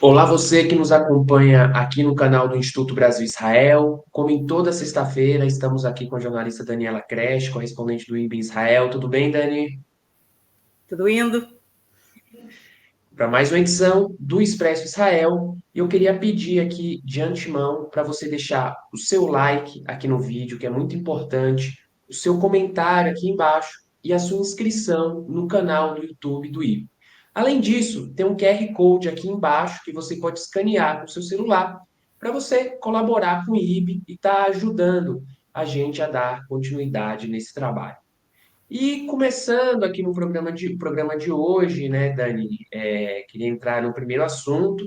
Olá, você que nos acompanha aqui no canal do Instituto Brasil Israel. Como em toda sexta-feira, estamos aqui com a jornalista Daniela Kresh, correspondente do IB Israel. Tudo bem, Dani? Tudo indo? Para mais uma edição do Expresso Israel. E eu queria pedir aqui de antemão para você deixar o seu like aqui no vídeo, que é muito importante, o seu comentário aqui embaixo e a sua inscrição no canal do YouTube do IB. Além disso, tem um QR Code aqui embaixo que você pode escanear com o seu celular para você colaborar com o IB e estar ajudando a gente a dar continuidade nesse trabalho. E começando aqui no programa de hoje, né, Dani, queria entrar no primeiro assunto.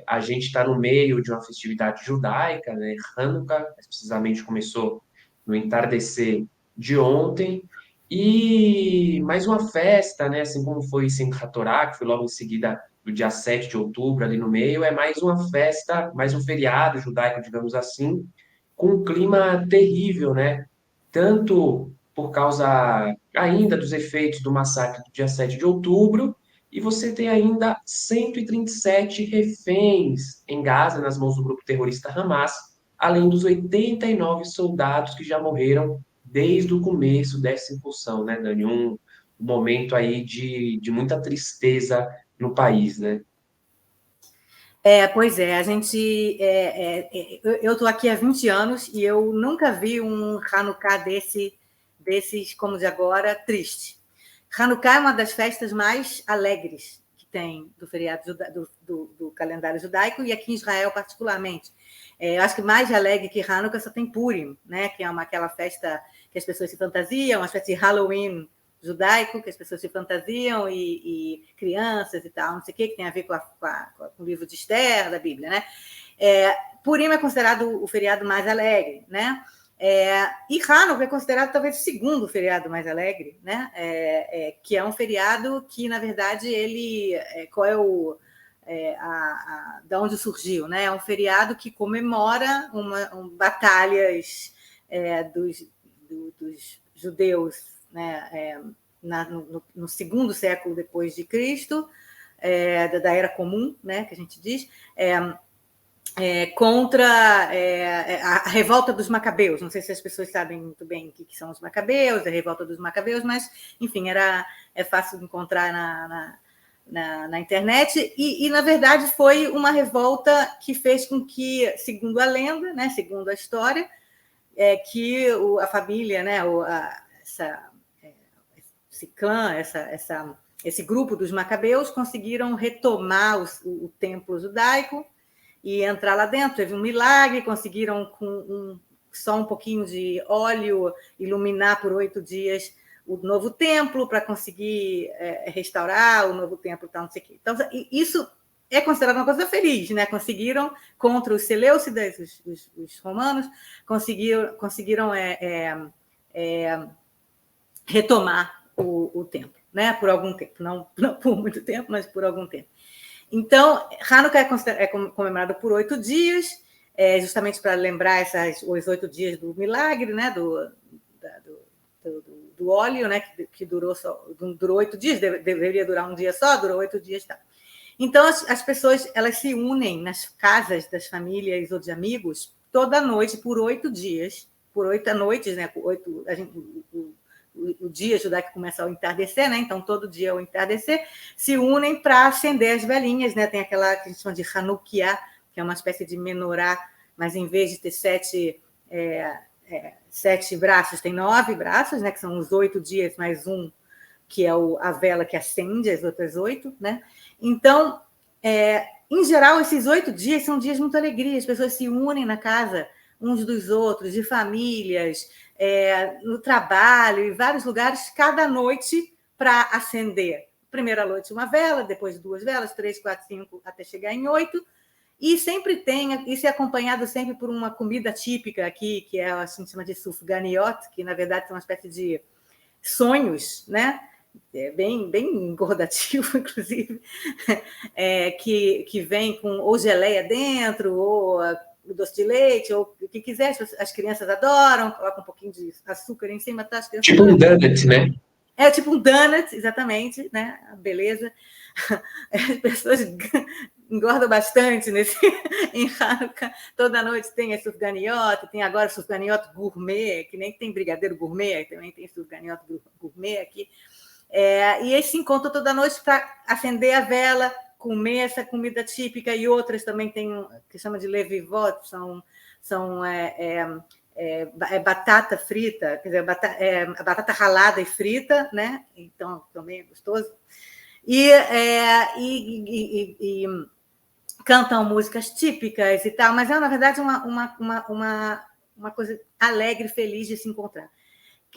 A gente está no meio de uma festividade judaica, né, Hanukkah, mais precisamente começou no entardecer de ontem, e mais uma festa, né, assim como foi Simchat Torah, que foi logo em seguida do dia 7 de outubro, ali no meio, é mais uma festa, mais um feriado judaico, digamos assim, com um clima terrível, né? Tanto por causa ainda dos efeitos do massacre do dia 7 de outubro, e você tem ainda 137 reféns em Gaza, nas mãos do grupo terrorista Hamas, além dos 89 soldados que já morreram desde o começo dessa incursão, né, Dani? Um momento aí de muita tristeza no país, né? Pois é, a gente. Eu estou aqui há 20 anos e eu nunca vi um Hanukkah desses como de agora, triste. Hanukkah é uma das festas mais alegres que tem do feriado do calendário judaico e aqui em Israel, particularmente. Eu acho que mais alegre que Hanukkah só tem Purim, né? Que é aquela festa que as pessoas se fantasiam, uma espécie de Halloween judaico, que as pessoas se fantasiam e crianças e tal, não sei o que tem a ver com o livro de Esther, da Bíblia, né? Purim é considerado o feriado mais alegre, né? E Hanukkah é considerado talvez o segundo feriado mais alegre, né? Que é um feriado que, na verdade, qual é o da onde surgiu, né? É um feriado que comemora batalhas dos judeus, né? No segundo século depois de Cristo, da Era Comum, né? Que a gente diz. Contra a revolta dos Macabeus. Não sei se as pessoas sabem muito bem o que são os Macabeus, a revolta dos Macabeus, mas, enfim, é fácil de encontrar na internet. E, na verdade, foi uma revolta que fez com que, segundo a lenda, né, segundo a história, que a família, né, esse clã, esse grupo dos Macabeus conseguiram retomar o templo judaico e entrar lá dentro. Teve um milagre, conseguiram com só um pouquinho de óleo iluminar por 8 dias o novo templo para conseguir restaurar o novo templo, tal, não sei o quê. Então, isso é considerado uma coisa feliz, né? Conseguiram, contra os Seleucidas, os romanos, conseguiram retomar o templo, né? Por algum tempo, não por muito tempo, mas por algum tempo. Então, Hanukkah é comemorado por 8 dias, justamente para lembrar os 8 dias do milagre, né? Do óleo, né? Que durou 8 dias, deveria durar um dia só, durou 8 dias, tá? Então, as pessoas elas se unem nas casas das famílias ou de amigos toda noite por 8 dias, por 8 noites, né? O dia judaico começa ao entardecer, né? Então, todo dia ao entardecer, se unem para acender as velhinhas, né? Tem aquela que a gente chama de Hanukkah, que é uma espécie de menorá, mas em vez de ter 7 braços, tem 9 braços, né? Que são os 8 dias mais um, que é a vela que acende as outras 8, né? Então, em geral, esses 8 dias são dias de muita alegria, as pessoas se unem na casa uns dos outros, de famílias, no trabalho, em vários lugares, cada noite para acender. Primeira noite uma vela, depois 2 velas, 3, 4, 5, até chegar em 8. E sempre isso é acompanhado sempre por uma comida típica aqui, que assim, chama de sufganiot, que na verdade são uma espécie de sonhos, né? Bem engordativo, inclusive, que vem com ou geleia dentro, ou o doce de leite, ou o que quiser. As crianças adoram, coloca um pouquinho de açúcar em cima, tá? As crianças Tipo um adoram. donut, né? Tipo um donut, exatamente, né? A beleza. As pessoas engorda bastante em Hanukkah. Toda noite tem a sufganiyot, tem agora sufganiyot gourmet, que nem tem brigadeiro gourmet, também tem sufganiyot gourmet aqui. E eles se encontram toda noite para acender a vela, comer essa comida típica, e outras também tem, que chama de levivot, são batata frita, quer dizer, batata ralada e frita, né? Então, também é gostoso. E cantam músicas típicas e tal, mas na verdade, uma coisa alegre, feliz de se encontrar.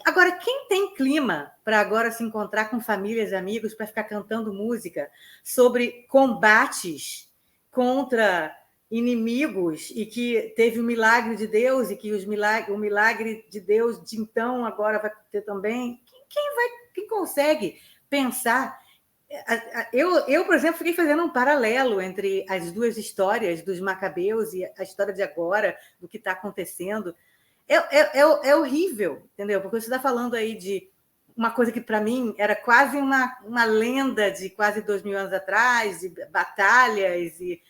Agora, quem tem clima para agora se encontrar com famílias e amigos para ficar cantando música sobre combates contra inimigos e que teve o milagre de Deus e que o milagre de Deus de então agora vai ter também? Quem consegue pensar? Eu, por exemplo, fiquei fazendo um paralelo entre as duas histórias dos Macabeus e a história de agora, do que está acontecendo. É horrível, entendeu? Porque você está falando aí de uma coisa que, para mim, era quase uma lenda de quase 2000 anos atrás, de batalhas e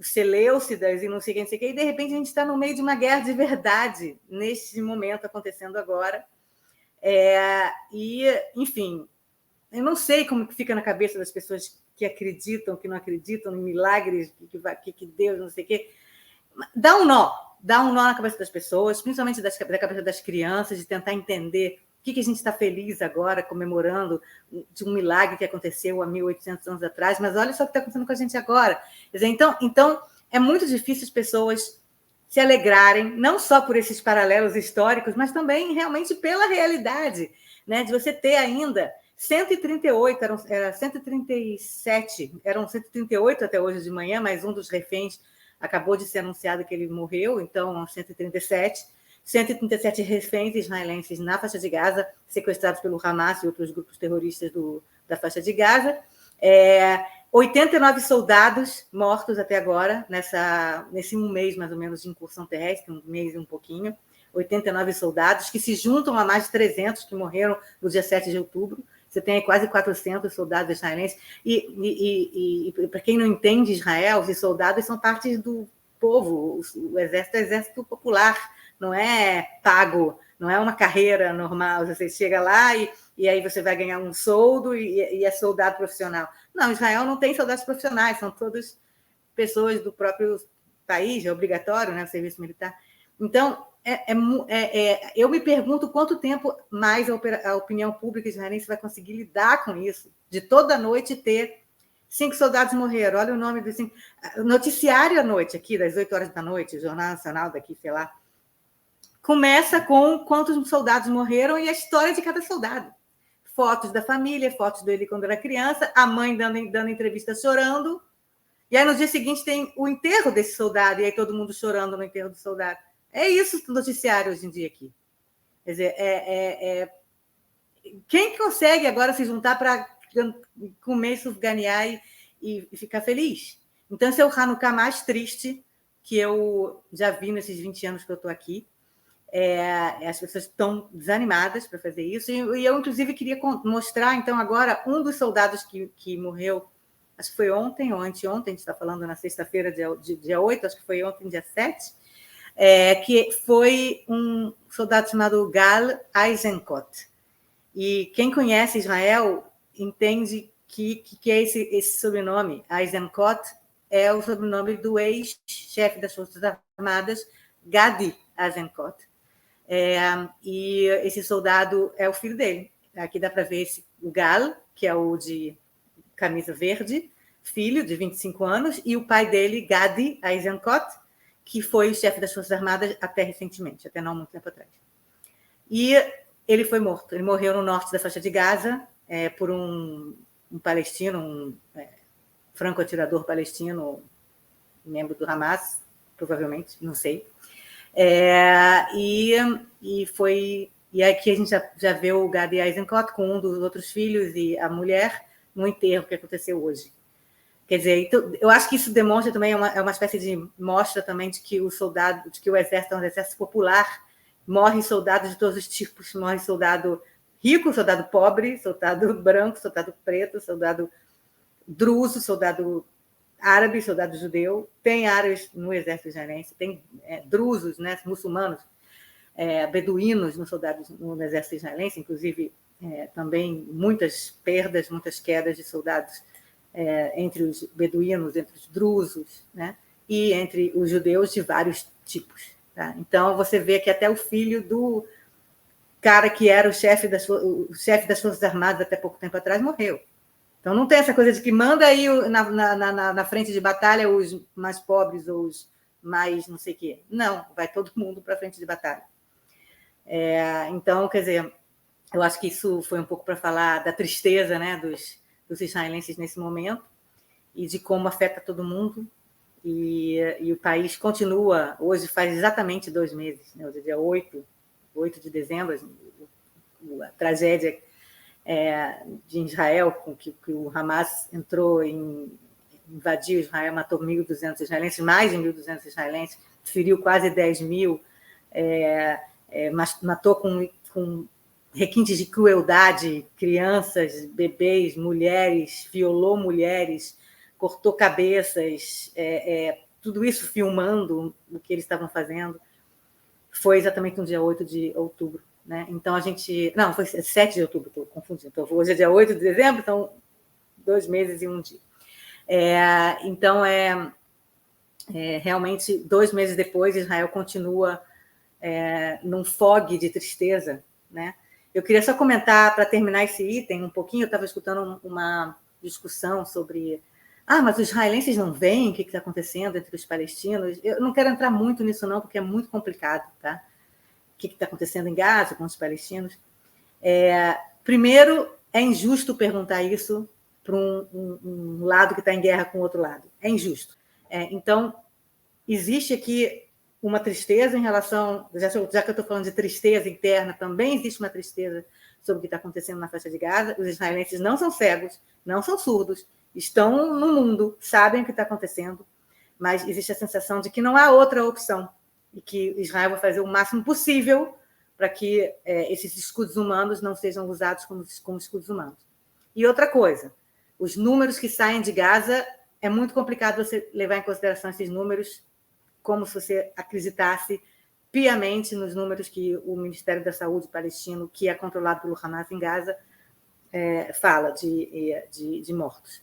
Seleucidas e não sei o que, e de repente a gente está no meio de uma guerra de verdade, neste momento acontecendo agora. Enfim, eu não sei como que fica na cabeça das pessoas que acreditam, que não acreditam em milagres, que Deus, não sei o quê. Dá um nó na cabeça das pessoas, principalmente da cabeça das crianças, de tentar entender o que a gente está feliz agora, comemorando de um milagre que aconteceu há 1.800 anos atrás, mas olha só o que está acontecendo com a gente agora. Quer dizer, então, é muito difícil as pessoas se alegrarem, não só por esses paralelos históricos, mas também realmente pela realidade, né? De você ter ainda 138, eram 137, eram 138 até hoje de manhã, mas um dos reféns acabou de ser anunciado que ele morreu, então 137 reféns israelenses na faixa de Gaza, sequestrados pelo Hamas e outros grupos terroristas da faixa de Gaza. 89 soldados mortos até agora, nesse um mês, mais ou menos, de incursão terrestre, um mês e um pouquinho. 89 soldados, que se juntam a mais de 300 que morreram no dia 7 de outubro. Você tem aí quase 400 soldados israelenses. E para quem não entende Israel, os soldados são parte do povo. O exército é exército popular, não é pago, não é uma carreira normal. Você chega lá e aí você vai ganhar um soldo e é soldado profissional. Não, Israel não tem soldados profissionais, são todas pessoas do próprio país, é obrigatório, né, o serviço militar. Então, eu me pergunto quanto tempo mais a opinião pública israelense vai conseguir lidar com isso, de toda noite ter 5 soldados morreram. Olha o nome dos 5. Noticiário à noite, aqui, das 8 horas da noite, Jornal Nacional daqui, sei lá, começa com quantos soldados morreram e a história de cada soldado. Fotos da família, fotos dele quando era criança, a mãe dando entrevista chorando, e aí no dia seguinte tem o enterro desse soldado, e aí todo mundo chorando no enterro do soldado. É isso o noticiário hoje em dia aqui. Quer dizer, quem consegue agora se juntar para comer, sufganiar e ficar feliz? Então, esse é o Hanukkah mais triste que eu já vi nesses 20 anos que eu estou aqui. As pessoas estão desanimadas para fazer isso. E eu, inclusive, queria mostrar, então, agora, um dos soldados que morreu, acho que foi ontem ou anteontem, a gente está falando na sexta-feira, dia 8, acho que foi ontem, dia 7, que foi um soldado chamado Gal Eisenkot. E quem conhece Israel entende que é esse sobrenome. Eisenkot é o sobrenome do ex-chefe das Forças Armadas, Gadi Eisenkot. E esse soldado é o filho dele. Aqui dá para ver o Gal, que é o de camisa verde, filho de 25 anos, e o pai dele, Gadi Eisenkot, que foi o chefe das Forças Armadas até recentemente, até não muito tempo atrás. E ele foi morto. Ele morreu no norte da faixa de Gaza por um palestino, um franco-atirador palestino, membro do Hamas, provavelmente, não sei. E aqui a gente já vê o Gadi Eisenkot com um dos outros filhos e a mulher no enterro que aconteceu hoje. Quer dizer, então, eu acho que isso demonstra também, é uma espécie de mostra também de que o exército é um exército popular, morrem soldados de todos os tipos, morre soldado rico, soldado pobre, soldado branco, soldado preto, soldado druso, soldado árabes, soldado judeu, tem árabes no exército israelense, tem drusos, né, muçulmanos, beduínos no exército israelense, inclusive também muitas perdas, muitas quedas de soldados entre os beduínos, entre os drusos, né, e entre os judeus de vários tipos. Tá? Então, você vê que até o filho do cara que era o chefe das Forças Armadas até pouco tempo atrás morreu. Então, não tem essa coisa de que manda aí na frente de batalha os mais pobres ou os mais não sei o quê. Não, vai todo mundo para a frente de batalha. Então, quer dizer, eu acho que isso foi um pouco para falar da tristeza, né, dos israelenses nesse momento e de como afeta todo mundo. E o país continua, hoje faz exatamente 2 meses, né, hoje é dia 8 de dezembro, a tragédia de Israel, com que o Hamas entrou invadiu Israel, matou 1.200 israelenses, mais de 1.200 israelenses, feriu quase 10.000, matou com requintes de crueldade crianças, bebês, mulheres, violou mulheres, cortou cabeças, tudo isso filmando o que eles estavam fazendo. Foi exatamente no dia 8 de outubro. Né? Então, a gente... Não, foi 7 de outubro, estou confundindo. Então, hoje é dia 8 de dezembro, então 2 meses e 1 dia. Então, realmente, 2 meses depois, Israel continua num fog de tristeza. Né? Eu queria só comentar, para terminar esse item, um pouquinho, eu estava escutando uma discussão sobre... mas os israelenses não veem o que está acontecendo entre os palestinos. Eu não quero entrar muito nisso, não, porque é muito complicado, tá? O que está acontecendo em Gaza com os palestinos. Primeiro, é injusto perguntar isso para um lado que está em guerra com o outro lado. É injusto. Então, existe aqui uma tristeza em relação... Já que eu estou falando de tristeza interna, também existe uma tristeza sobre o que está acontecendo na faixa de Gaza. Os israelenses não são cegos, não são surdos, estão no mundo, sabem o que está acontecendo, mas existe a sensação de que não há outra opção e que Israel vai fazer o máximo possível para que esses escudos humanos não sejam usados como escudos humanos. E outra coisa, os números que saem de Gaza, é muito complicado você levar em consideração esses números como se você acreditasse piamente nos números que o Ministério da Saúde palestino, que é controlado pelo Hamas em Gaza, fala de mortos.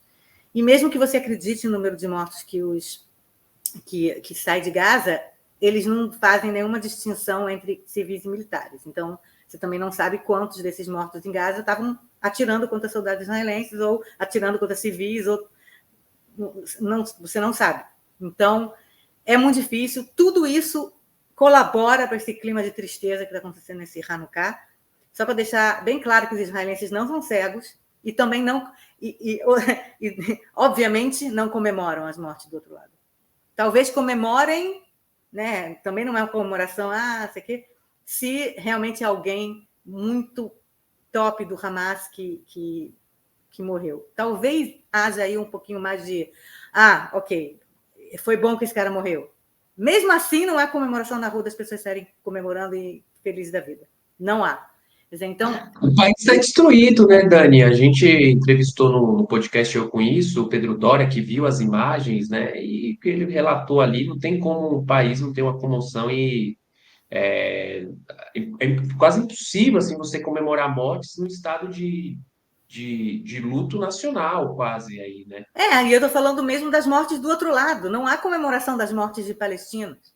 E mesmo que você acredite no número de mortos que sai de Gaza, eles não fazem nenhuma distinção entre civis e militares. Então, você também não sabe quantos desses mortos em Gaza estavam atirando contra soldados israelenses ou atirando contra civis, você não sabe. Então, é muito difícil. Tudo isso colabora para esse clima de tristeza que está acontecendo nesse Hanukkah. Só para deixar bem claro que os israelenses não são cegos e também não... obviamente, não comemoram as mortes do outro lado. Talvez comemorem, né? Também não é uma comemoração, sei que, se realmente alguém muito top do Hamas que morreu. Talvez haja aí um pouquinho mais de ok, foi bom que esse cara morreu. Mesmo assim, não há comemoração na rua das pessoas estarem comemorando e felizes da vida. Não há. Então, o país está destruído, né, Dani? A gente entrevistou no podcast Eu Com Isso, o Pedro Doria, que viu as imagens, né? E o que ele relatou ali, não tem como o país não ter uma comoção e é quase impossível assim, você comemorar mortes num estado de luto nacional, quase aí, né? e eu estou falando mesmo das mortes do outro lado. Não há comemoração das mortes de palestinos.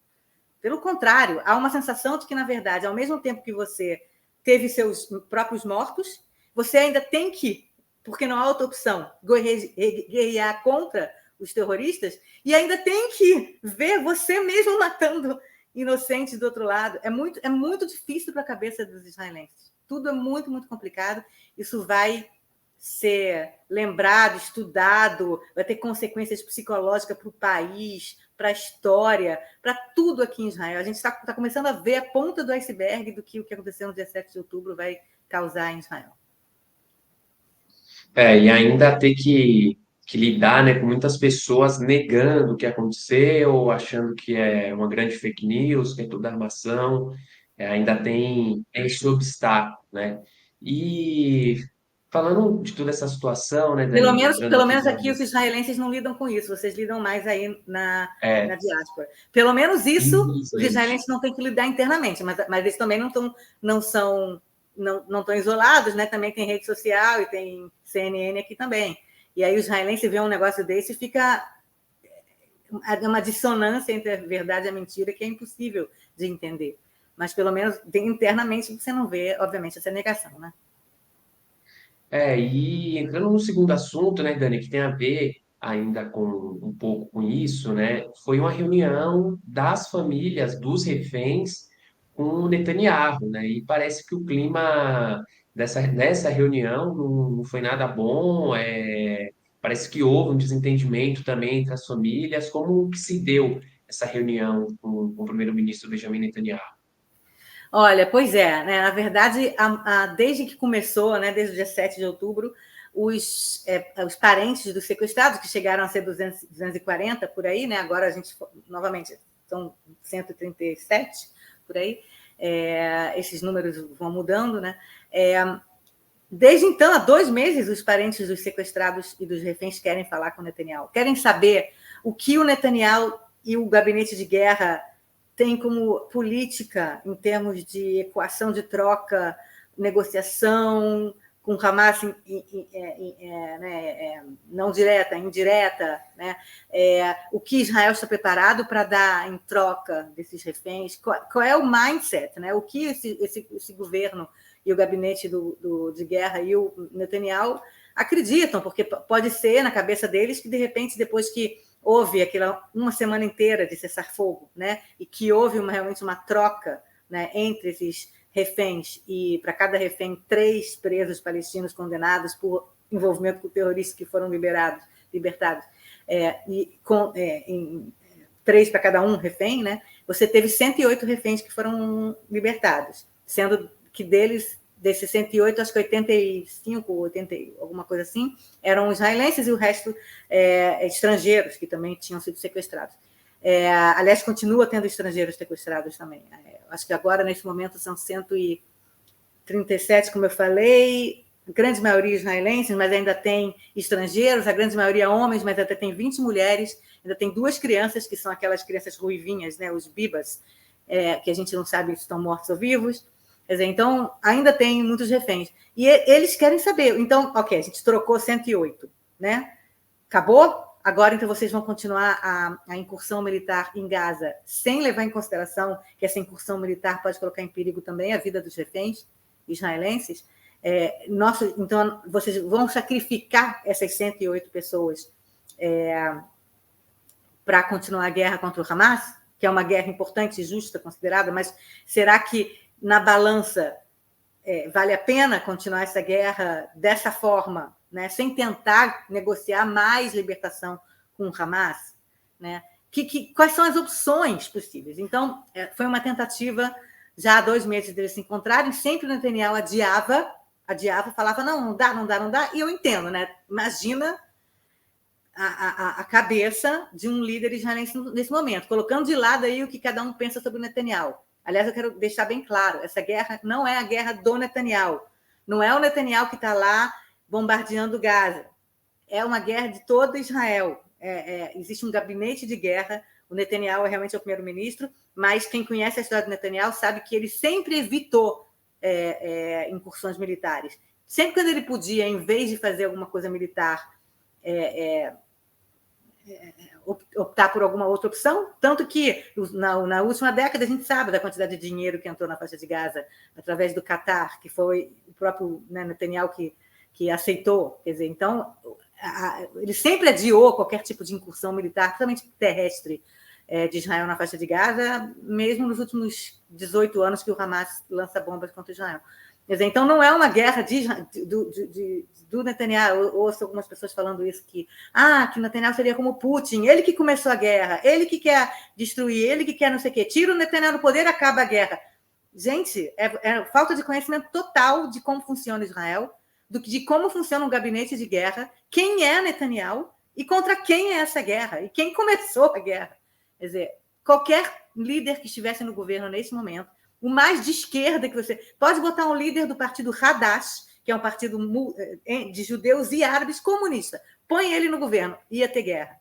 Pelo contrário, há uma sensação de que, na verdade, ao mesmo tempo que você teve seus próprios mortos, você ainda tem que, porque não há outra opção, guerrear contra os terroristas e ainda tem que ver você mesmo matando inocentes do outro lado. É muito difícil para a cabeça dos israelenses. Tudo é muito, muito complicado. Isso vai ser lembrado, estudado, vai ter consequências psicológicas para o país, para a história, para tudo aqui em Israel. A gente está começando a ver a ponta do iceberg do que o que aconteceu no dia 7 de outubro vai causar em Israel. E ainda ter que lidar, né, com muitas pessoas negando o que aconteceu, achando que é uma grande fake news, que é tudo armação. Ainda tem esse obstáculo, né? E falando de toda essa situação, né, Dani, entrando Pelo aqui menos já aqui os nesse... israelenses não lidam com isso, vocês lidam mais aí na É, diáspora. Pelo menos isso os infelizmente. israelenses não têm que lidar internamente, mas eles também não estão isolados, né? Também tem rede social e tem CNN aqui também. E aí o israelense vê um negócio desse e fica uma dissonância entre a verdade e a mentira que é impossível de entender. Mas pelo menos internamente você não vê, obviamente, essa negação, né? E entrando no segundo assunto, né, Dani, que tem a ver ainda com um pouco com isso, né, foi uma reunião das famílias dos reféns com o Netanyahu, né, e parece que o clima dessa reunião não foi nada bom, parece que houve um desentendimento também entre as famílias, como que se deu essa reunião com o primeiro-ministro Benjamin Netanyahu? Olha, pois é, né? Na verdade, desde que começou, né, desde o dia 7 de outubro, os parentes dos sequestrados, que chegaram a ser 240 por aí, né? Agora a gente, novamente, são 137 por aí, esses números vão mudando, né? Desde então, há 2 meses, os parentes dos sequestrados e dos reféns querem falar com o Netanyahu, querem saber o que o Netanyahu e o gabinete de guerra tem como política em termos de equação de troca, negociação com Hamas não direta, indireta, né? O que Israel está preparado para dar em troca desses reféns, qual é o mindset, né? O que esse governo e o gabinete de guerra e o Netanyahu acreditam, porque pode ser na cabeça deles que, de repente, depois que houve aquela uma semana inteira de cessar-fogo, né? E que houve realmente uma troca, né, entre esses reféns, e para cada refém 3 presos palestinos condenados por envolvimento com terroristas que foram libertados, em 3 para cada um refém, né? Você teve 108 reféns que foram libertados, sendo que desses 108, acho que 85, 80, alguma coisa assim, eram israelenses e o resto estrangeiros, que também tinham sido sequestrados. Aliás, continua tendo estrangeiros sequestrados também. Acho que agora, nesse momento, são 137, como eu falei, a grande maioria israelenses, mas ainda tem estrangeiros, a grande maioria homens, mas ainda tem 20 mulheres, ainda tem 2 crianças, que são aquelas crianças ruivinhas, né, os bibas, que a gente não sabe se estão mortos ou vivos. Quer dizer, então, ainda tem muitos reféns. E eles querem saber. Então, ok, a gente trocou 108, né? Acabou? Agora, então, vocês vão continuar a incursão militar em Gaza sem levar em consideração que essa incursão militar pode colocar em perigo também a vida dos reféns israelenses? Então, vocês vão sacrificar essas 108 pessoas para continuar a guerra contra o Hamas, que é uma guerra importante e justa, considerada, mas será que na balança vale a pena continuar essa guerra dessa forma, né, sem tentar negociar mais libertação com o Hamas? Né? Quais são as opções possíveis? Então, foi uma tentativa, já há 2 meses deles se encontrarem, sempre o Netanyahu adiava, falava, não dá, e eu entendo, né? Imagina a cabeça de um líder israelense nesse momento, colocando de lado aí o que cada um pensa sobre o Netanyahu. Aliás, eu quero deixar bem claro, essa guerra não é a guerra do Netanyahu. Não é o Netanyahu que está lá bombardeando Gaza. É uma guerra de todo Israel. Existe um gabinete de guerra, o Netanyahu é realmente o primeiro-ministro, mas quem conhece a história do Netanyahu sabe que ele sempre evitou incursões militares. Sempre quando ele podia, em vez de fazer alguma coisa militar, optar por alguma outra opção, tanto que na última década a gente sabe da quantidade de dinheiro que entrou na faixa de Gaza através do Catar, que foi o próprio Netanyahu que aceitou. Quer dizer, então, ele sempre adiou qualquer tipo de incursão militar, principalmente terrestre, de Israel na faixa de Gaza, mesmo nos últimos 18 anos que o Hamas lança bombas contra Israel. Quer dizer, então, não é uma guerra do Netanyahu. Eu ouço algumas pessoas falando isso, que o Netanyahu seria como Putin, ele que começou a guerra, ele que quer destruir, ele que quer não sei o quê. Tira o Netanyahu do poder, acaba a guerra. Gente, é falta de conhecimento total de como funciona Israel, de como funciona um gabinete de guerra, quem é Netanyahu e contra quem é essa guerra, e quem começou a guerra. Quer dizer, qualquer líder que estivesse no governo nesse momento, o mais de esquerda que você... Pode botar um líder do partido Hadash, que é um partido de judeus e árabes comunista. Põe ele no governo, ia ter guerra.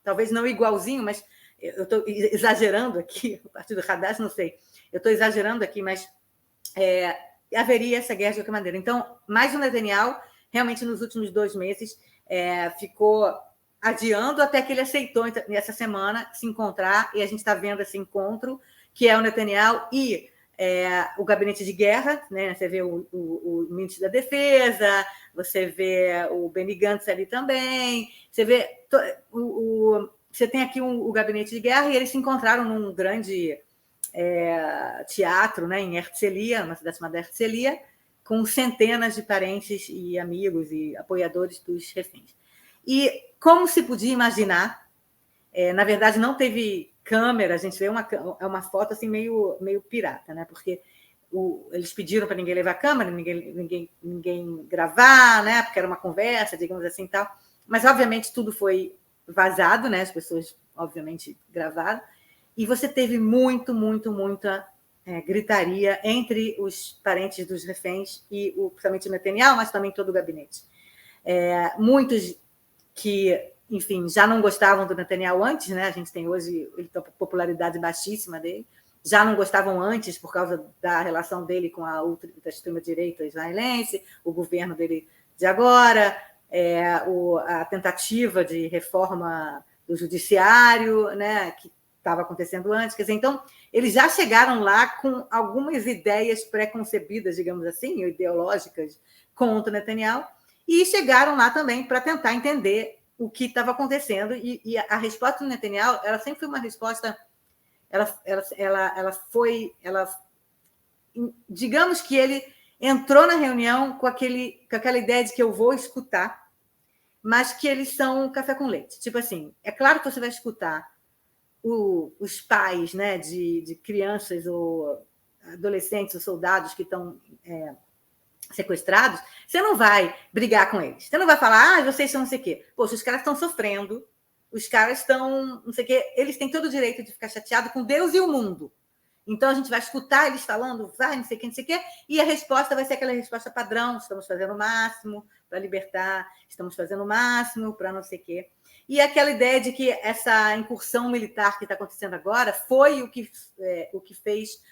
Talvez não igualzinho, mas eu estou exagerando aqui, o partido Hadash, não sei. Eu estou exagerando aqui, mas haveria essa guerra de qualquer maneira. Então, mais um Netanyahu, realmente nos últimos 2 meses, ficou adiando até que ele aceitou, nessa semana, se encontrar, e a gente está vendo esse encontro, que é o Netanyahu e o gabinete de guerra, né? Você vê o ministro da Defesa, você vê o Benny Gantz ali também, você vê você tem aqui o gabinete de guerra, e eles se encontraram num grande teatro, né, em Herzliya, uma cidade chamada Herzliya, com centenas de parentes e amigos e apoiadores dos reféns. E, como se podia imaginar, na verdade, não teve câmera, a gente vê uma foto assim meio pirata, né? Porque eles pediram para ninguém levar câmera, ninguém gravar, né? Porque era uma conversa, digamos assim, tal. Mas, obviamente, tudo foi vazado, né? As pessoas, obviamente, gravaram. E você teve muita gritaria entre os parentes dos reféns e principalmente o Netanyahu, mas também todo o gabinete. Muitos que, enfim, já não gostavam do Netanyahu antes, né? A gente tem hoje a popularidade baixíssima dele, já não gostavam antes por causa da relação dele com da extrema-direita israelense, o governo dele de agora, a tentativa de reforma do judiciário, né, que estava acontecendo antes. Quer dizer, então, eles já chegaram lá com algumas ideias pré-concebidas, digamos assim, ideológicas, contra o Netanyahu, e chegaram lá também para tentar entender o que estava acontecendo. E a resposta do Netanyahu, ela sempre foi uma resposta... digamos que ele entrou na reunião com aquela ideia de que eu vou escutar, mas que eles são café com leite. Tipo assim, é claro que você vai escutar os pais, né, de crianças ou adolescentes ou soldados que estão sequestrados, você não vai brigar com eles. Você não vai falar, vocês são não sei o quê. Poxa, os caras estão sofrendo, os caras estão não sei o quê. Eles têm todo o direito de ficar chateados com Deus e o mundo. Então, a gente vai escutar eles falando, vai, não sei o quê, e a resposta vai ser aquela resposta padrão: estamos fazendo o máximo para libertar, estamos fazendo o máximo para não sei o quê. E aquela ideia de que essa incursão militar que está acontecendo agora foi o que fez,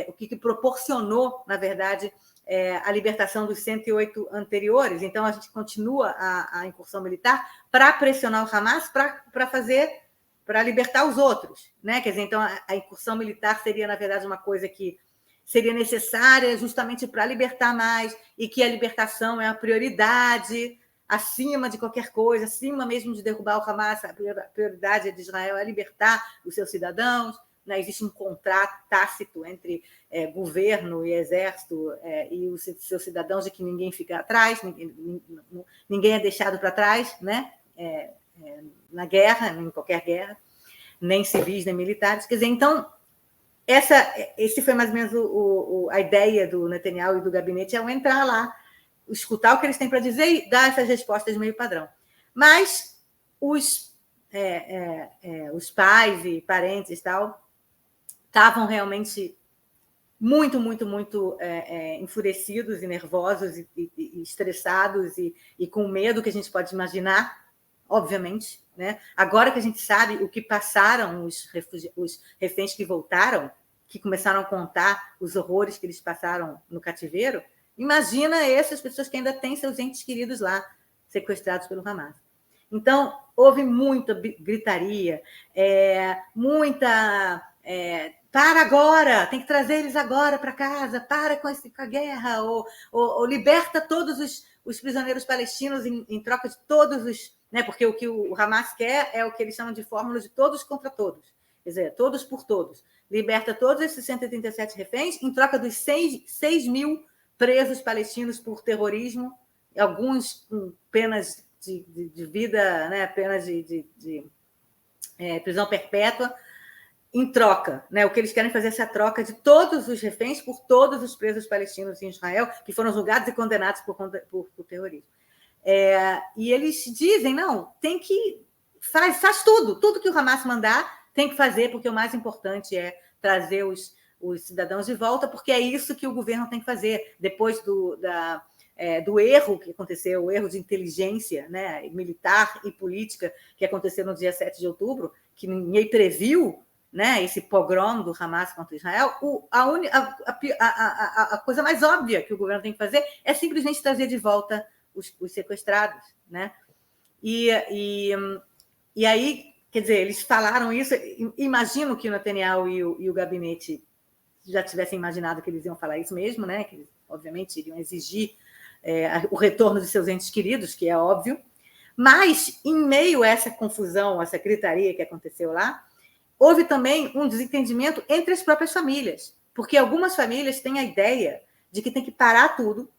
o que proporcionou, na verdade, a libertação dos 108 anteriores. Então, a gente continua a incursão militar para pressionar o Hamas para libertar os outros, né? Quer dizer, então, a incursão militar seria, na verdade, uma coisa que seria necessária justamente para libertar mais, e que a libertação é a prioridade acima de qualquer coisa, acima mesmo de derrubar o Hamas. A prioridade de Israel é libertar os seus cidadãos, né? Existe um contrato tácito entre governo e exército e os seus cidadãos, de que ninguém fica atrás, ninguém é deixado para trás, né? Na guerra, em qualquer guerra, nem civis, nem militares. Quer dizer, então, esse foi mais ou menos a ideia do Netanyahu e do gabinete, é entrar lá, escutar o que eles têm para dizer e dar essas respostas meio padrão. Mas os pais e parentes tal estavam realmente muito enfurecidos e nervosos e estressados e com medo, que a gente pode imaginar, obviamente, né? Agora que a gente sabe o que passaram os reféns que voltaram, que começaram a contar os horrores que eles passaram no cativeiro, imagina essas pessoas que ainda têm seus entes queridos lá, sequestrados pelo Hamas. Então, houve muita gritaria, para agora, tem que trazer eles agora para casa, para com a guerra, ou liberta todos os prisioneiros palestinos em troca de todos os... Né, porque o que o Hamas quer é o que eles chamam de fórmula de todos contra todos, quer dizer, todos por todos. Liberta todos esses 137 reféns em troca dos 6 mil presos palestinos por terrorismo, alguns com penas de vida, né, penas de prisão perpétua, em troca, né? O que eles querem fazer é essa troca de todos os reféns por todos os presos palestinos em Israel, que foram julgados e condenados por terrorismo. E eles dizem, não, tem que... Faz tudo que o Hamas mandar, tem que fazer, porque o mais importante é trazer os cidadãos de volta, porque é isso que o governo tem que fazer. Depois do erro que aconteceu, o erro de inteligência, né, militar e política que aconteceu no dia 7 de outubro, que ninguém previu, né, esse pogrom do Hamas contra Israel. A coisa mais óbvia que o governo tem que fazer é simplesmente trazer de volta os sequestrados, né? E aí, quer dizer, eles falaram isso. Imagino que o Netanyahu e o gabinete já tivessem imaginado que eles iam falar isso mesmo, né? Que eles, obviamente, iriam exigir o retorno de seus entes queridos, que é óbvio. Mas, em meio a essa confusão, essa gritaria que aconteceu lá, houve também um desentendimento entre as próprias famílias, porque algumas famílias têm a ideia de que tem que parar tudo,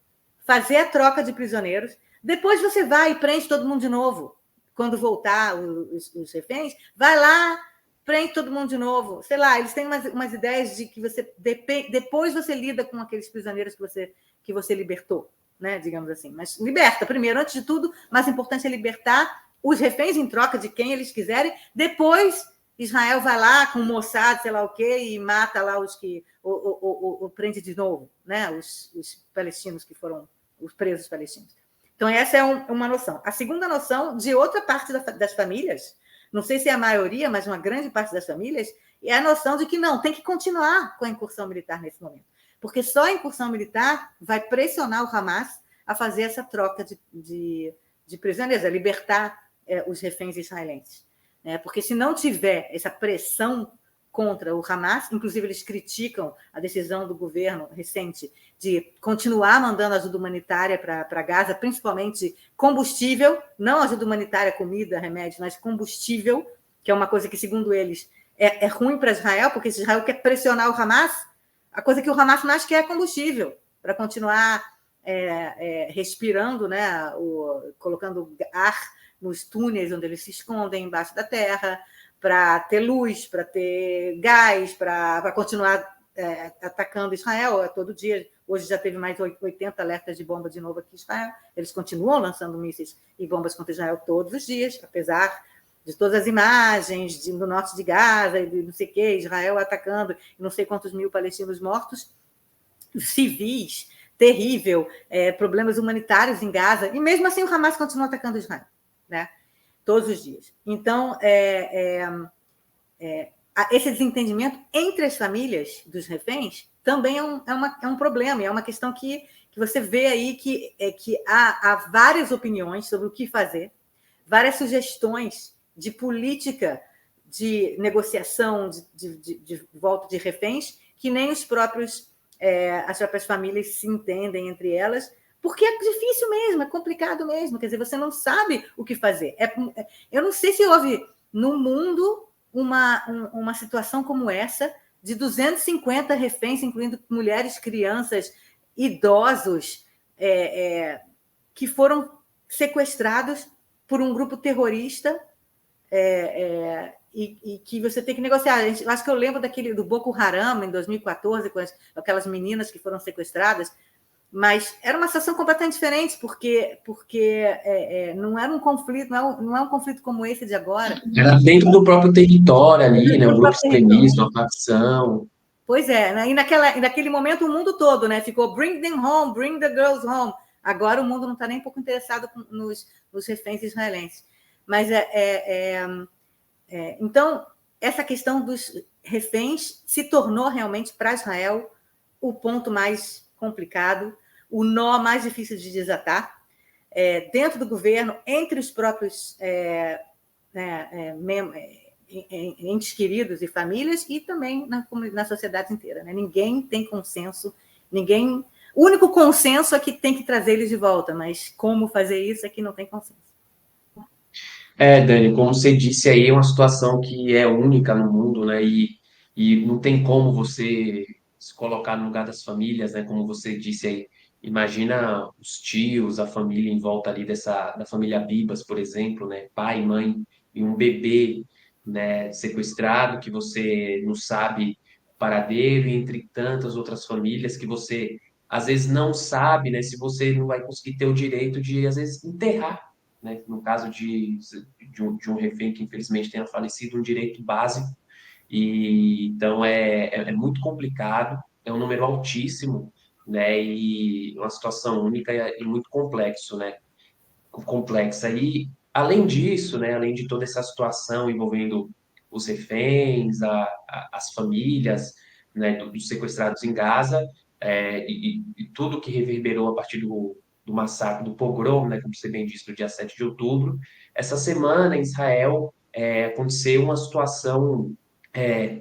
fazer a troca de prisioneiros, depois você vai e prende todo mundo de novo. Quando voltar os reféns, vai lá, prende todo mundo de novo. Sei lá, eles têm umas ideias de que você depois você lida com aqueles prisioneiros que você libertou, né, digamos assim. Mas liberta primeiro, antes de tudo, mais importante é libertar os reféns em troca de quem eles quiserem, depois Israel vai lá com o Mossad, sei lá o quê, e mata lá os que o prende de novo, né, os palestinos que foram os presos palestinos. Então, essa é uma noção. A segunda noção, de outra parte das famílias, não sei se é a maioria, mas uma grande parte das famílias, é a noção de que não, tem que continuar com a incursão militar nesse momento. Porque só a incursão militar vai pressionar o Hamas a fazer essa troca de prisioneiros, a libertar os reféns israelenses. Porque se não tiver essa pressão contra o Hamas, inclusive eles criticam a decisão do governo recente de continuar mandando ajuda humanitária para Gaza, principalmente combustível, não ajuda humanitária, comida, remédio, mas combustível, que é uma coisa que, segundo eles, é ruim para Israel, porque se Israel quer pressionar o Hamas, a coisa que o Hamas mais quer é combustível, para continuar respirando, né, colocando ar nos túneis onde eles se escondem embaixo da terra, para ter luz, para ter gás, para continuar atacando Israel todo dia. Hoje já teve mais de 80 alertas de bomba de novo aqui em Israel. Eles continuam lançando mísseis e bombas contra Israel todos os dias, apesar de todas as imagens do norte de Gaza, e de não sei o quê, Israel atacando, não sei quantos mil palestinos mortos, civis, terrível, problemas humanitários em Gaza, e mesmo assim o Hamas continua atacando Israel, né? Todos os dias. Então, esse desentendimento entre as famílias dos reféns também é um problema, é uma questão que você vê aí que há várias opiniões sobre o que fazer, várias sugestões de política de negociação, de volta de reféns, que nem as próprias famílias se entendem entre elas, porque é difícil mesmo, é complicado mesmo, quer dizer, você não sabe o que fazer. Eu não sei se houve no mundo uma situação como essa, de 250 reféns, incluindo mulheres, crianças, idosos, que foram sequestrados por um grupo terrorista, e que você tem que negociar. Acho que eu lembro do Boko Haram, em 2014, com aquelas meninas que foram sequestradas, mas era uma situação completamente diferente, porque não era um conflito, não é um conflito como esse de agora. Era dentro do próprio território ali, né? Um grupo extremista, uma facção. Pois é, né? E naquele momento o mundo todo, né? Ficou bring them home, bring the girls home. Agora o mundo não está nem um pouco interessado nos reféns israelenses. Mas então, essa questão dos reféns se tornou realmente para Israel o ponto mais complicado, o nó mais difícil de desatar, dentro do governo, entre os próprios entes queridos e famílias, e também na sociedade inteira. Né? Ninguém tem consenso, o único consenso é que tem que trazer eles de volta, mas como fazer isso é que não tem consenso. Dani, como você disse aí, é uma situação que é única no mundo, né? E não tem como você se colocar no lugar das famílias, né? Como você disse aí, imagina os tios, a família em volta ali da família Bibas, por exemplo, né? Pai, mãe e um bebê, né? Sequestrado, que você não sabe o paradeiro, e entre tantas outras famílias que você às vezes não sabe, né? Se você não vai conseguir ter o direito de, às vezes, enterrar, né? No caso de um refém que infelizmente tenha falecido, um direito básico. E então é muito complicado, é um número altíssimo, né? E uma situação única e muito complexo, né? Complexa. E, além disso, né, além de toda essa situação envolvendo os reféns, as famílias, né, dos sequestrados em Gaza, e tudo que reverberou a partir do massacre, do pogrom, né, como você bem disse, do dia 7 de outubro, essa semana em Israel aconteceu uma situação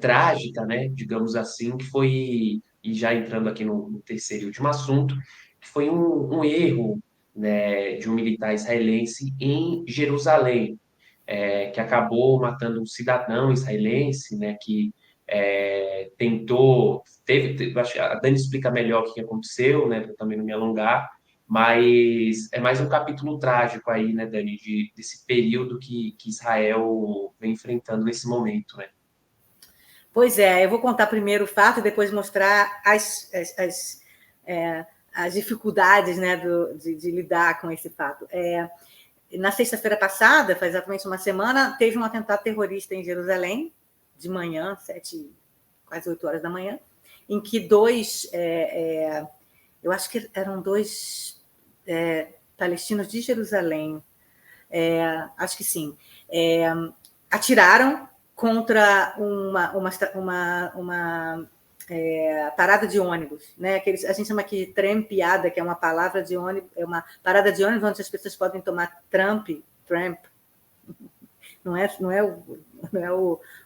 trágica, né, digamos assim, que foi, e já entrando aqui no terceiro e último assunto, que foi um erro, né, de um militar israelense em Jerusalém, que acabou matando um cidadão israelense, né, que acho que a Dani explica melhor o que aconteceu, né, para também não me alongar, mas é mais um capítulo trágico aí, né, Dani, desse período que Israel vem enfrentando nesse momento, né? Pois é, eu vou contar primeiro o fato e depois mostrar as dificuldades, né, de lidar com esse fato. Na sexta-feira passada, faz exatamente uma semana, teve um atentado terrorista em Jerusalém, de manhã, 7, quase 8 horas da manhã, em que eu acho que eram dois palestinos de Jerusalém, acho que sim, atiraram contra uma parada de ônibus, né? A gente chama aqui trem piada, que é uma palavra de ônibus, é uma parada de ônibus onde as pessoas podem tomar tramp, não é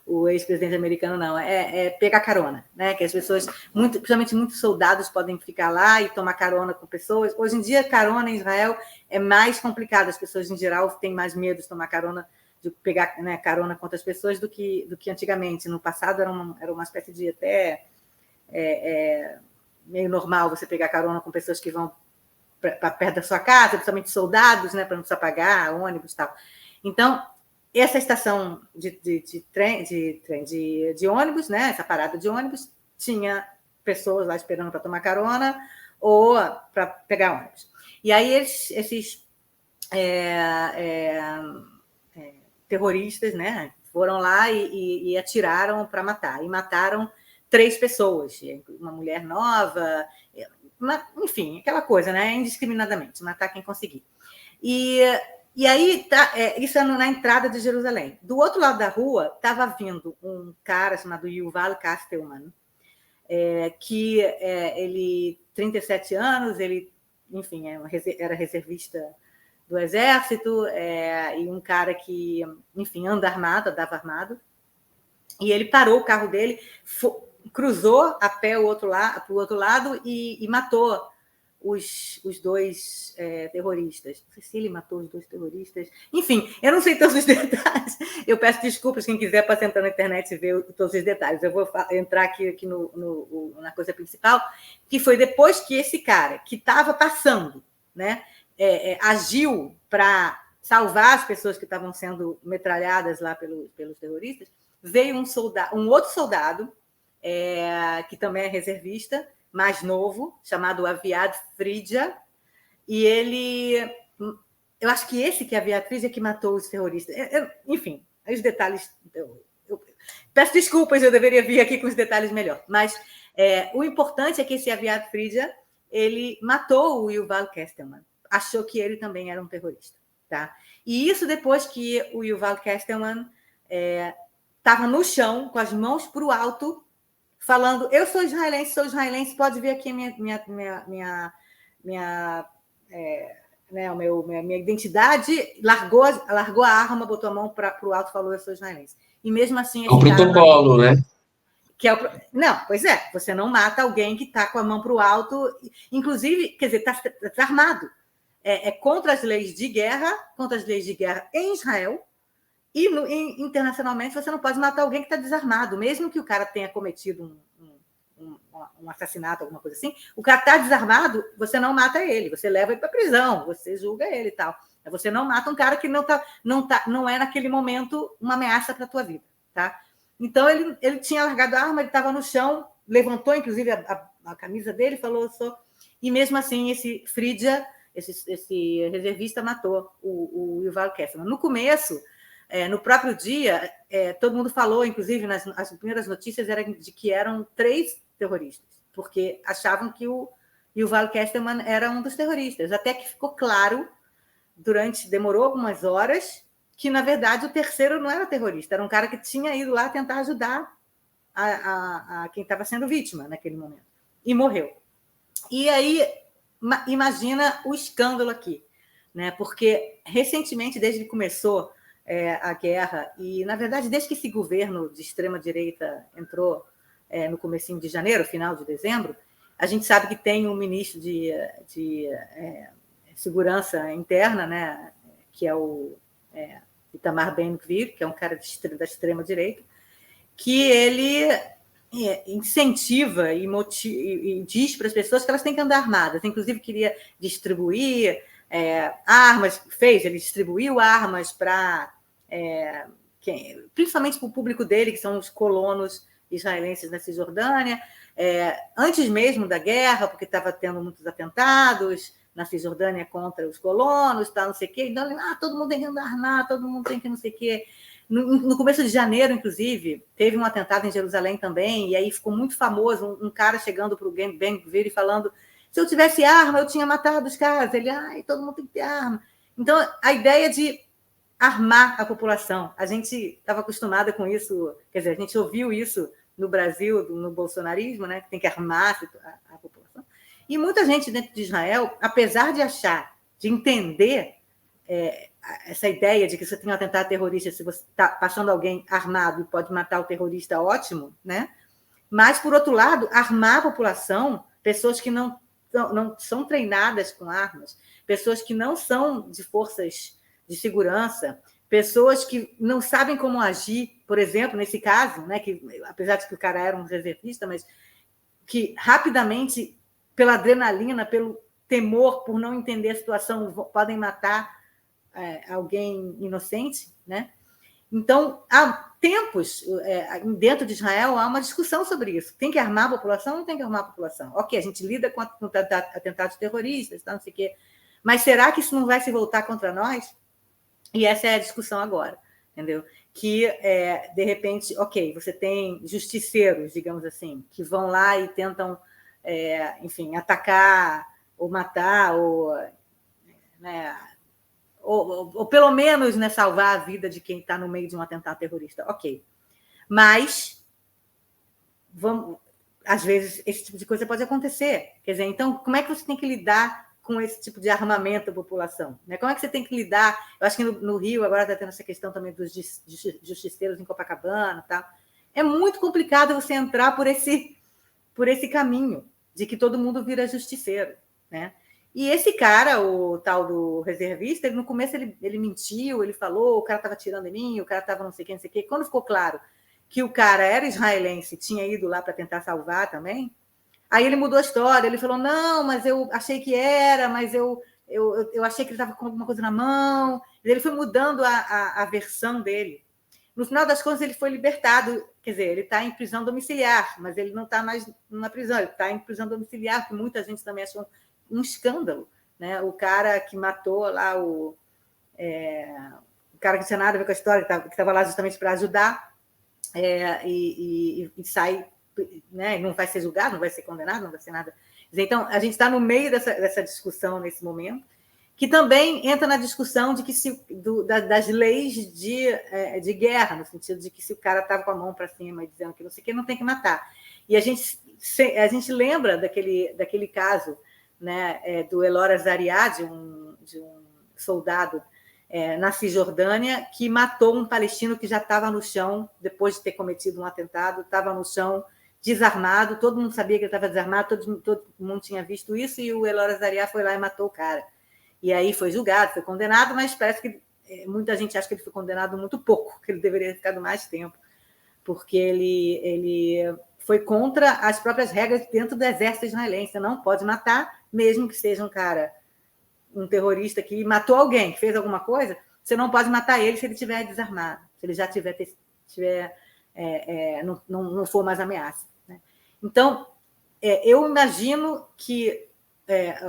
o ex-presidente americano, não, é pegar carona, né? Que as pessoas, principalmente muitos soldados, podem ficar lá e tomar carona com pessoas. Hoje em dia, carona em Israel é mais complicado, as pessoas em geral têm mais medo de tomar carona, de pegar, né, carona com outras pessoas do que antigamente. No passado era uma espécie de até meio normal você pegar carona com pessoas que vão para perto da sua casa, principalmente soldados, né, para não precisar pagar ônibus e tal. Então, essa estação de ônibus, né, essa parada de ônibus, tinha pessoas lá esperando para tomar carona ou para pegar ônibus. E aí esses terroristas, né, foram lá e atiraram para matar. E mataram 3 pessoas, uma mulher nova, enfim, aquela coisa, né, indiscriminadamente, matar quem conseguir. E aí, isso é na entrada de Jerusalém. Do outro lado da rua, estava vindo um cara chamado Yuval Kastelman, que ele, 37 anos, ele, enfim, era reservista do Exército, e um cara que, enfim, andava armado, e ele parou o carro dele, cruzou a pé para o outro lado e matou os 2 terroristas. Não sei se ele matou os 2 terroristas. Enfim, eu não sei todos os detalhes. Eu peço desculpas, quem quiser pode entrar na internet e ver todos os detalhes. Eu vou entrar aqui na coisa principal, que foi depois que esse cara, que estava passando, né, agiu para salvar as pessoas que estavam sendo metralhadas lá pelos terroristas, veio um outro soldado, que também é reservista, mais novo, chamado Aviad Fridia, e eu acho que esse que é Aviad Fridia que matou os terroristas. Enfim, os detalhes... Eu peço desculpas, eu deveria vir aqui com os detalhes melhor, mas o importante é que esse Aviad Fridia, ele matou o Yuval Kestelman, achou que ele também era um terrorista, tá? E isso depois que o Yuval Kestelman estava no chão, com as mãos para o alto, falando: eu sou israelense, pode ver aqui minha identidade. Largou a arma, botou a mão para o alto e falou: eu sou israelense. E mesmo assim, É o protocolo, né? Não, pois é, você não mata alguém que está com a mão para o alto, inclusive, quer dizer, está desarmado. É contra as leis de guerra em Israel. E internacionalmente você não pode matar alguém que está desarmado, mesmo que o cara tenha cometido um assassinato, alguma coisa assim. O cara está desarmado, você não mata ele, você leva ele para a prisão, você julga ele e tal. Você não mata um cara que não é naquele momento uma ameaça para a tua vida, tá? Então ele tinha largado a arma, ele estava no chão, levantou inclusive a camisa dele, falou: sou. E mesmo assim esse Fridia, esse reservista, matou o Yuval Kesselman. No começo, no próprio dia, todo mundo falou, inclusive as primeiras notícias eram de que eram 3 terroristas, porque achavam que o e o Val Kesterman era um dos terroristas, até que ficou claro, demorou algumas horas, que, na verdade, o terceiro não era terrorista, era um cara que tinha ido lá tentar ajudar a quem estava sendo vítima naquele momento, e morreu. E aí, imagina o escândalo aqui, né? Porque, recentemente, desde que começou a guerra, e, na verdade, desde que esse governo de extrema-direita entrou no comecinho de janeiro, final de dezembro, a gente sabe que tem um ministro de segurança interna, né? Que é o Itamar Ben-Gvir, que é um cara da extrema-direita, que ele incentiva e diz para as pessoas que elas têm que andar armadas. Inclusive, queria distribuir armas, ele distribuiu armas para, principalmente para o público dele, que são os colonos israelenses na Cisjordânia, antes mesmo da guerra, porque estava tendo muitos atentados na Cisjordânia contra os colonos, tal, não sei o quê. Então, todo mundo tem que andar armado, todo mundo tem que não sei o quê. No começo de janeiro, inclusive, teve um atentado em Jerusalém também, e aí ficou muito famoso um cara chegando para o Ben-Gvir e falando: se eu tivesse arma, eu tinha matado os caras. Ele, todo mundo tem que ter arma. Então, a ideia de armar a população, a gente estava acostumada com isso, quer dizer, a gente ouviu isso no Brasil, no bolsonarismo, né, que tem que armar a população. E muita gente dentro de Israel, apesar de achar, de entender essa ideia de que você tem um atentado terrorista, se você está passando alguém armado e pode matar o terrorista, ótimo, né? Mas, por outro lado, armar a população, pessoas que não são treinadas com armas, pessoas que não são de forças de segurança, pessoas que não sabem como agir, por exemplo, nesse caso, né, que, apesar de que o cara era um reservista, mas que rapidamente, pela adrenalina, pelo temor, por não entender a situação, podem matar alguém inocente, né? Então, há tempos, dentro de Israel, há uma discussão sobre isso. Tem que armar a população ou não tem que armar a população? Ok, a gente lida com atentados terroristas, não sei o quê, mas será que isso não vai se voltar contra nós? E essa é a discussão agora, entendeu? Que, de repente, ok, você tem justiceiros, digamos assim, que vão lá e tentam, enfim, atacar ou matar, ou, né, ou pelo menos, né, salvar a vida de quem está no meio de um atentado terrorista. Ok. Mas, às vezes, esse tipo de coisa pode acontecer. Quer dizer, então, como é que você tem que lidar com esse tipo de armamento da população? Né? Como é que você tem que lidar? Eu acho que no Rio agora está tendo essa questão também dos justiceiros em Copacabana. Tá? É muito complicado você entrar por esse caminho de que todo mundo vira justiceiro, né? E esse cara, o tal do reservista, no começo ele mentiu, ele falou, o cara estava tirando em mim, o cara estava não sei quem, não sei o quê. Quando ficou claro que o cara era israelense, tinha ido lá para tentar salvar também, aí ele mudou a história, ele falou, não, mas eu achei que era, mas eu achei que ele estava com alguma coisa na mão. Ele foi mudando a versão dele. No final das contas, ele foi libertado, quer dizer, ele está em prisão domiciliar, mas ele não está mais numa prisão, ele está em prisão domiciliar, que muita gente também achou um escândalo, né? O cara que matou lá o cara que não tinha nada a ver com a história, que estava lá justamente para ajudar, e sai, né? Não vai ser julgado, não vai ser condenado, não vai ser nada. Então, a gente está no meio dessa discussão nesse momento, que também entra na discussão de que das leis de guerra, no sentido de que se o cara estava com a mão para cima e dizendo que não sei o que, não tem que matar. E a gente lembra daquele caso, né, do Elor Azariah, de um soldado na Cisjordânia, que matou um palestino que já estava no chão, depois de ter cometido um atentado, estava no chão, desarmado, todo mundo sabia que ele estava desarmado, todo mundo tinha visto isso, e o Elor Azariah foi lá e matou o cara. E aí foi julgado, foi condenado, mas parece que muita gente acha que ele foi condenado muito pouco, que ele deveria ter ficado mais tempo, porque ele foi contra as próprias regras dentro do exército israelense. Você não pode matar, mesmo que seja um terrorista que matou alguém, que fez alguma coisa, você não pode matar ele se ele estiver desarmado, se ele já não for mais ameaça. Né? Então, eu imagino que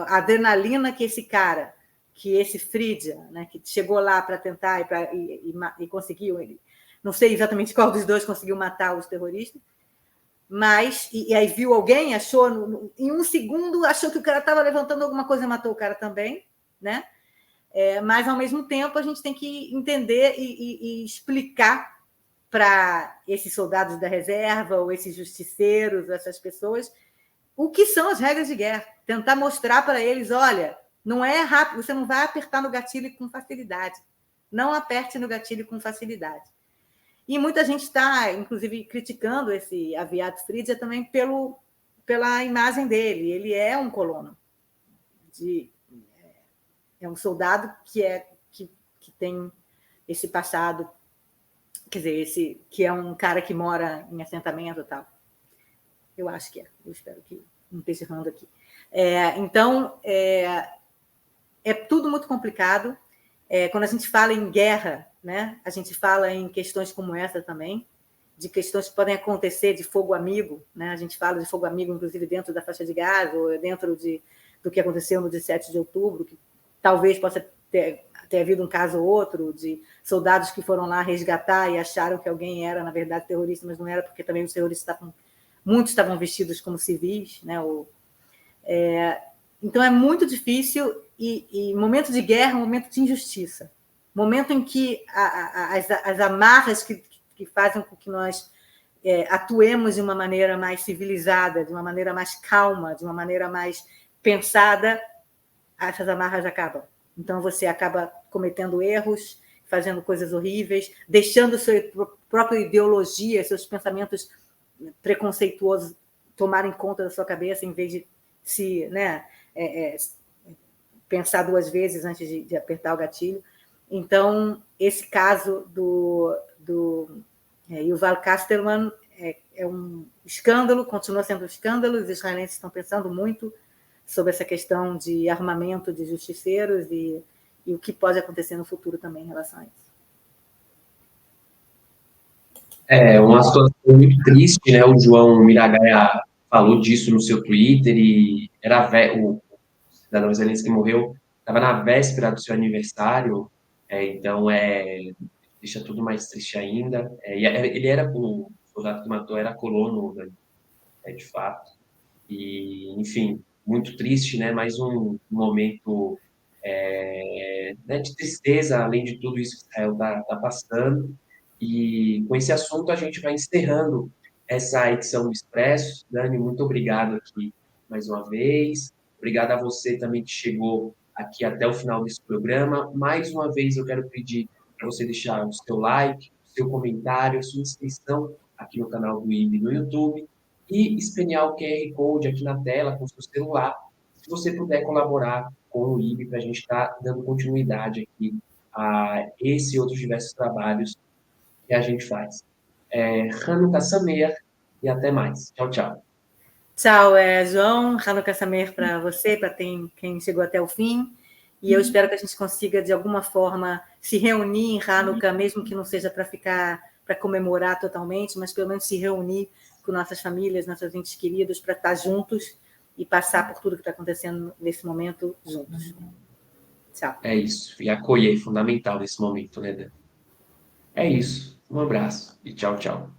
a adrenalina que esse Frídia, né, que chegou lá para tentar e conseguiu, não sei exatamente qual dos dois conseguiu matar os terroristas, mas e aí viu alguém, achou em um segundo, achou que o cara estava levantando alguma coisa e matou o cara também, né? Mas ao mesmo tempo a gente tem que entender e explicar para esses soldados da reserva ou esses justiceiros, essas pessoas, o que são as regras de guerra. Tentar mostrar para eles, olha, não é rápido, você não vai apertar no gatilho com facilidade. Não aperte no gatilho com facilidade. E muita gente está, inclusive, criticando esse Aviad Friedrich também pela imagem dele. Ele é um colono. É um soldado que tem esse passado, quer dizer, que é um cara que mora em assentamento e tal. Eu acho que é. Eu espero que não esteja errando aqui. Então, é tudo muito complicado. Quando a gente fala em guerra, né, a gente fala em questões como essa também, de questões que podem acontecer de fogo amigo, né? A gente fala de fogo amigo, inclusive, dentro da faixa de Gaza, ou dentro do que aconteceu no 17 de outubro, que talvez possa ter havido um caso ou outro de soldados que foram lá resgatar e acharam que alguém era, na verdade, terrorista, mas não era, porque também os terroristas muitos estavam vestidos como civis, né? Então é muito difícil e momento de guerra é um momento de injustiça, momento em que as amarras que fazem com que nós atuemos de uma maneira mais civilizada, de uma maneira mais calma, de uma maneira mais pensada, essas amarras acabam. Então você acaba cometendo erros, fazendo coisas horríveis, deixando sua própria ideologia, seus pensamentos preconceituosos tomarem conta da sua cabeça, em vez de se pensar duas vezes antes de apertar o gatilho. Então, esse caso do Yuval Casterman é um escândalo, continua sendo um escândalo, os israelenses estão pensando muito sobre essa questão de armamento de justiceiros e o que pode acontecer no futuro também em relação a isso. É uma situação muito triste, né? O João Miragaia falou disso no seu Twitter e o cidadão israelense que morreu estava na véspera do seu aniversário, então deixa tudo mais triste ainda. Ele era o soldado que matou, era colono, né, de fato. E, enfim, muito triste, né? Mais um momento né, de tristeza, além de tudo isso que Israel está passando. E com esse assunto a gente vai encerrando essa edição do Expresso. Dani, muito obrigado aqui mais uma vez. Obrigado a você também que chegou aqui até o final desse programa. Mais uma vez eu quero pedir para você deixar o seu like, o seu comentário, a sua inscrição aqui no canal do IB no YouTube e escanear o QR Code aqui na tela com o seu celular, se você puder colaborar com o IB para a gente estar dando continuidade aqui a esse e outros diversos trabalhos que a gente faz. Hanukkah Sameach e até mais. Tchau, tchau. Tchau, João. Hanukkah Sameach para você, para quem chegou até o fim. E eu espero que a gente consiga, de alguma forma, se reunir em Hanukkah, mesmo que não seja para comemorar totalmente, mas pelo menos se reunir com nossas famílias, nossos entes queridos, para estar juntos e passar por tudo que está acontecendo nesse momento juntos. Tchau. É isso. E acolher é fundamental nesse momento, né, Dan? É isso. Um abraço e tchau, tchau.